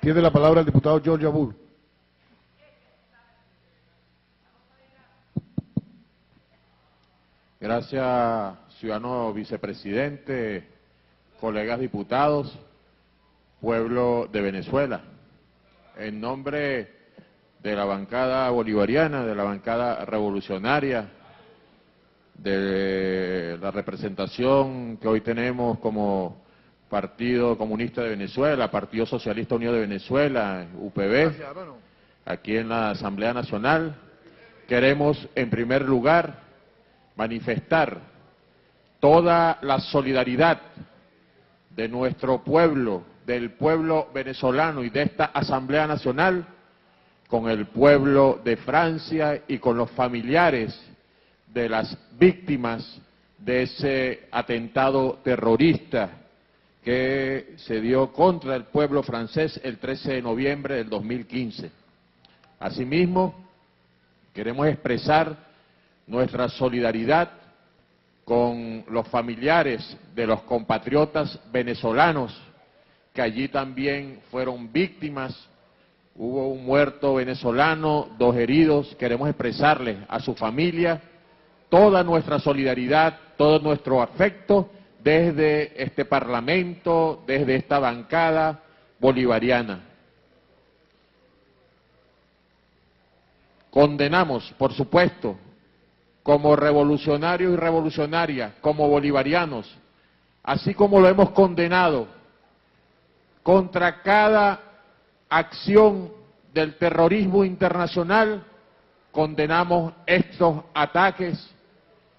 Tiene la palabra el diputado George Abur. Gracias, ciudadano vicepresidente, colegas diputados, pueblo de Venezuela. En nombre de la bancada bolivariana, de la bancada revolucionaria, de la representación que hoy tenemos como Partido Comunista de Venezuela, Partido Socialista Unido de Venezuela, UPV, aquí en la Asamblea Nacional, queremos en primer lugar manifestar toda la solidaridad de nuestro pueblo, del pueblo venezolano y de esta Asamblea Nacional con el pueblo de Francia y con los familiares de las víctimas de ese atentado terrorista que se dio contra el pueblo francés el 13 de noviembre del 2015. Asimismo, queremos expresar nuestra solidaridad con los familiares de los compatriotas venezolanos que allí también fueron víctimas. Hubo un muerto venezolano, 2 heridos. Queremos expresarles a su familia toda nuestra solidaridad, todo nuestro afecto desde este Parlamento, desde esta bancada bolivariana. Condenamos, por supuesto, como revolucionarios y revolucionarias, como bolivarianos, así como lo hemos condenado contra cada acción del terrorismo internacional, condenamos estos ataques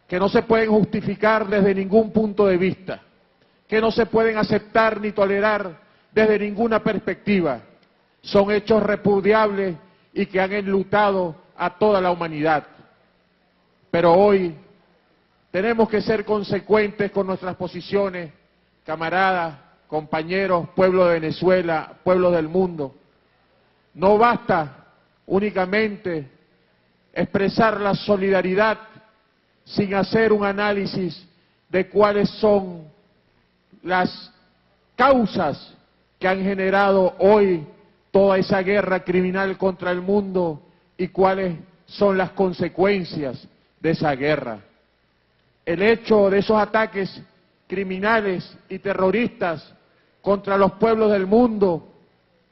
que no se pueden justificar desde ningún punto de vista, que no se pueden aceptar ni tolerar desde ninguna perspectiva. Son hechos repudiables y que han enlutado a toda la humanidad. Pero hoy tenemos que ser consecuentes con nuestras posiciones, camaradas, compañeros, pueblo de Venezuela, pueblos del mundo. No basta únicamente expresar la solidaridad sin hacer un análisis de cuáles son las causas que han generado hoy toda esa guerra criminal contra el mundo y cuáles son las consecuencias de esa guerra. El hecho de esos ataques criminales y terroristas contra los pueblos del mundo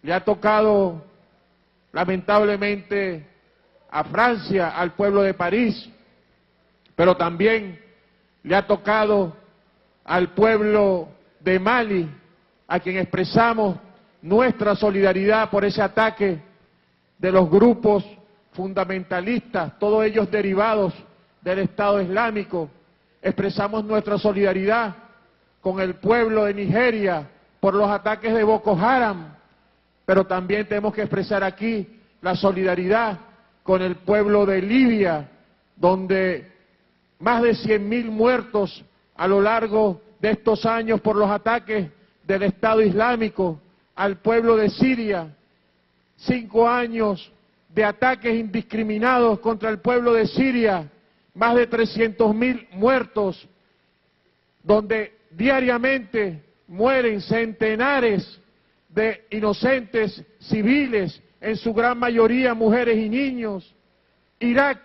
le ha tocado lamentablemente a Francia, al pueblo de París, pero también le ha tocado al pueblo de Mali, a quien expresamos nuestra solidaridad por ese ataque de los grupos fundamentalistas, todos ellos derivados del Estado Islámico. Expresamos nuestra solidaridad con el pueblo de Nigeria por los ataques de Boko Haram, pero también tenemos que expresar aquí la solidaridad con el pueblo de Libia, donde más de 100.000 muertos a lo largo de estos años por los ataques del Estado Islámico, al pueblo de Siria, 5 años de ataques indiscriminados contra el pueblo de Siria, más de 300.000 muertos, donde diariamente mueren centenares de inocentes civiles, en su gran mayoría mujeres y niños. Irak,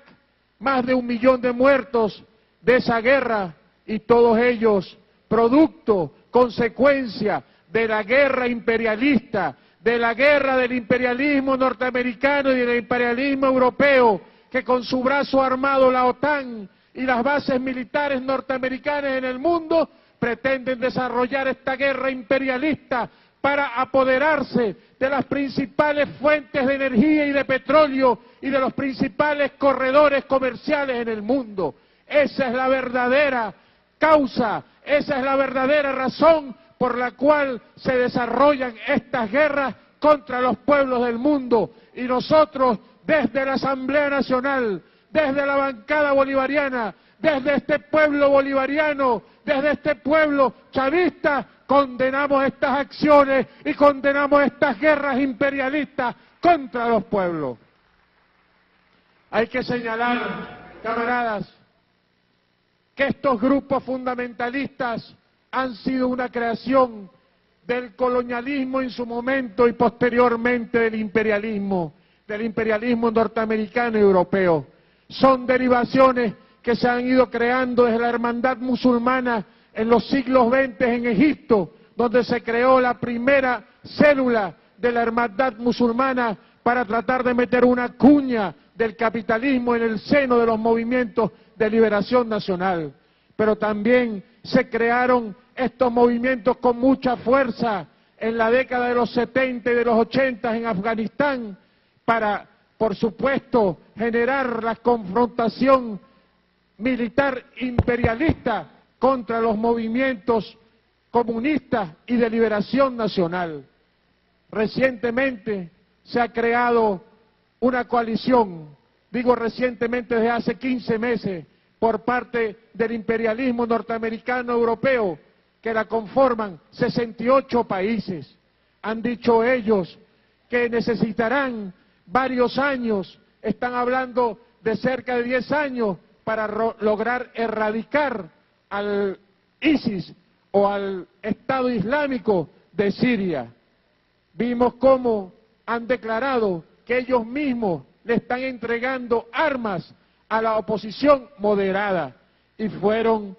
más de 1 millón de muertos de esa guerra, y todos ellos producto, consecuencia de la guerra imperialista, de la guerra del imperialismo norteamericano y del imperialismo europeo, que con su brazo armado, la OTAN y las bases militares norteamericanas en el mundo, pretenden desarrollar esta guerra imperialista para apoderarse de las principales fuentes de energía y de petróleo y de los principales corredores comerciales en el mundo. Esa es la verdadera causa, esa es la verdadera razón por la cual se desarrollan estas guerras contra los pueblos del mundo. Y nosotros, desde la Asamblea Nacional, desde la bancada bolivariana, desde este pueblo bolivariano, desde este pueblo chavista, condenamos estas acciones y condenamos estas guerras imperialistas contra los pueblos. Hay que señalar, camaradas, que estos grupos fundamentalistas han sido una creación del colonialismo en su momento y posteriormente del imperialismo norteamericano y europeo. Son derivaciones que se han ido creando desde la hermandad musulmana en los siglos XX en Egipto, donde se creó la primera célula de la hermandad musulmana para tratar de meter una cuña del capitalismo en el seno de los movimientos de liberación nacional. Pero también se crearon estos movimientos con mucha fuerza en la década de los 70 y de los 80 en Afganistán para, por supuesto, generar la confrontación militar imperialista contra los movimientos comunistas y de liberación nacional. Recientemente se ha creado una coalición, digo recientemente desde hace 15 meses, por parte del imperialismo norteamericano europeo, que la conforman 68 países. Han dicho ellos que necesitarán varios años, están hablando de cerca de 10 años, para lograr erradicar al ISIS o al Estado Islámico de Siria. Vimos cómo han declarado que ellos mismos le están entregando armas a la oposición moderada y fueron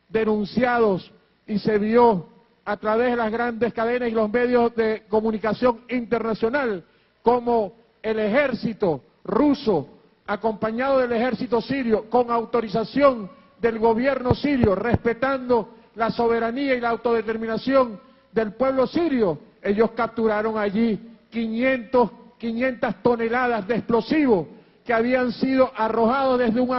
denunciados y se vio a través de las grandes cadenas y los medios de comunicación internacional como el ejército ruso, acompañado del ejército sirio, con autorización del gobierno sirio, respetando la soberanía y la autodeterminación del pueblo sirio, ellos capturaron allí 500 toneladas de explosivos que habían sido arrojados desde un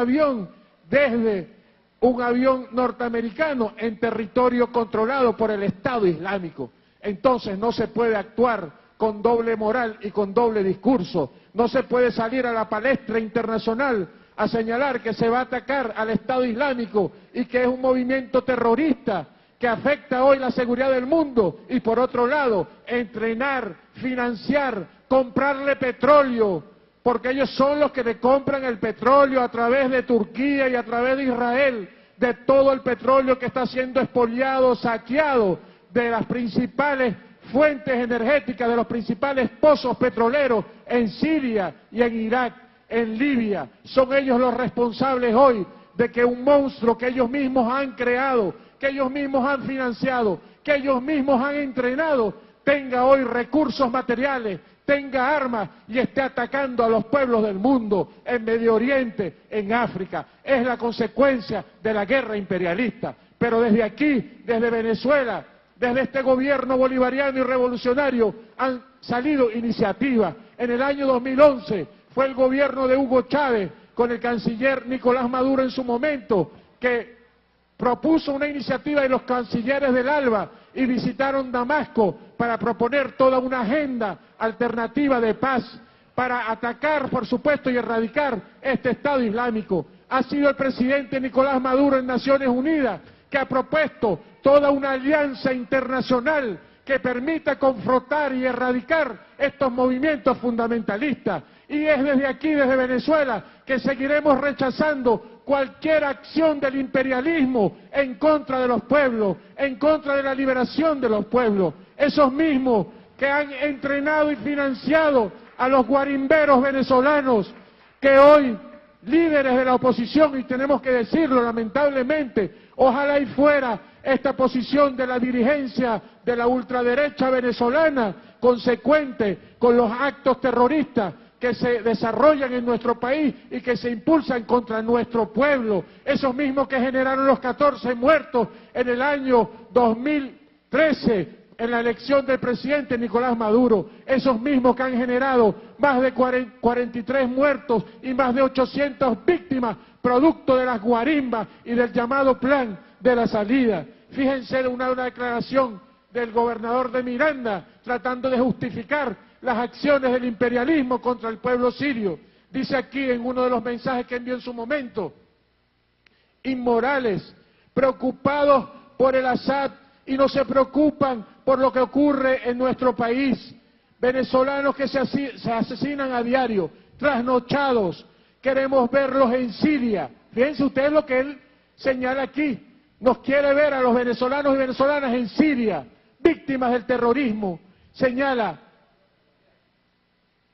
avión norteamericano en territorio controlado por el Estado Islámico. Entonces no se puede actuar con doble moral y con doble discurso. No se puede salir a la palestra internacional a señalar que se va a atacar al Estado Islámico y que es un movimiento terrorista que afecta hoy la seguridad del mundo, y por otro lado, entrenar, financiar, comprarle petróleo, porque ellos son los que le compran el petróleo a través de Turquía y a través de Israel, de todo el petróleo que está siendo expoliado, saqueado de las principales fuentes energéticas, de los principales pozos petroleros en Siria y en Irak, en Libia. Son ellos los responsables hoy de que un monstruo que ellos mismos han creado, que ellos mismos han financiado, que ellos mismos han entrenado, tenga hoy recursos materiales, tenga armas y esté atacando a los pueblos del mundo, en Medio Oriente, en África. Es la consecuencia de la guerra imperialista. Pero desde aquí, desde Venezuela, desde este gobierno bolivariano y revolucionario, han salido iniciativas. En el año 2011 fue el gobierno de Hugo Chávez, con el canciller Nicolás Maduro en su momento, que propuso una iniciativa de los cancilleres del ALBA y visitaron Damasco para proponer toda una agenda alternativa de paz, para atacar, por supuesto, y erradicar este Estado Islámico. Ha sido el presidente Nicolás Maduro en Naciones Unidas que ha propuesto toda una alianza internacional que permita confrontar y erradicar estos movimientos fundamentalistas. Y es desde aquí, desde Venezuela, que seguiremos rechazando cualquier acción del imperialismo en contra de los pueblos, en contra de la liberación de los pueblos. Esos mismos que han entrenado y financiado a los guarimberos venezolanos, que hoy, líderes de la oposición, y tenemos que decirlo lamentablemente, ojalá y fuera esta posición de la dirigencia de la ultraderecha venezolana consecuente con los actos terroristas que se desarrollan en nuestro país y que se impulsan contra nuestro pueblo, esos mismos que generaron los 14 muertos en el año 2013 en la elección del presidente Nicolás Maduro, esos mismos que han generado más de 43 muertos y más de 800 víctimas producto de las guarimbas y del llamado plan de la salida. Fíjense en una declaración del gobernador de Miranda tratando de justificar las acciones del imperialismo contra el pueblo sirio. Dice aquí en uno de los mensajes que envió en su momento: inmorales, preocupados por el Assad y no se preocupan por lo que ocurre en nuestro país. Venezolanos que se asesinan a diario, trasnochados, queremos verlos en Siria. Fíjense ustedes lo que él señala aquí, nos quiere ver a los venezolanos y venezolanas en Siria. víctimas del terrorismo, señala: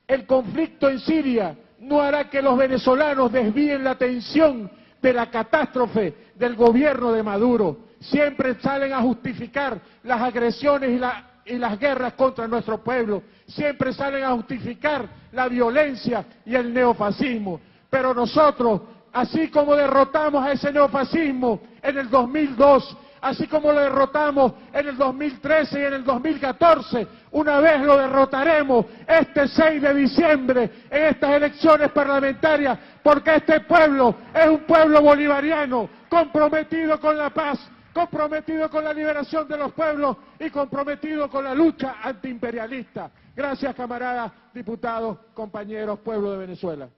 el conflicto en Siria no hará que los venezolanos desvíen la atención de la catástrofe del gobierno de Maduro. Siempre salen a justificar las agresiones y las guerras contra nuestro pueblo. Siempre salen a justificar la violencia y el neofascismo. Pero nosotros, así como derrotamos a ese neofascismo en el 2002, así como lo derrotamos en el 2013 y en el 2014, una vez lo derrotaremos este 6 de diciembre en estas elecciones parlamentarias, porque este pueblo es un pueblo bolivariano comprometido con la paz, comprometido con la liberación de los pueblos y comprometido con la lucha antiimperialista. Gracias, camaradas, diputados, compañeros, pueblo de Venezuela.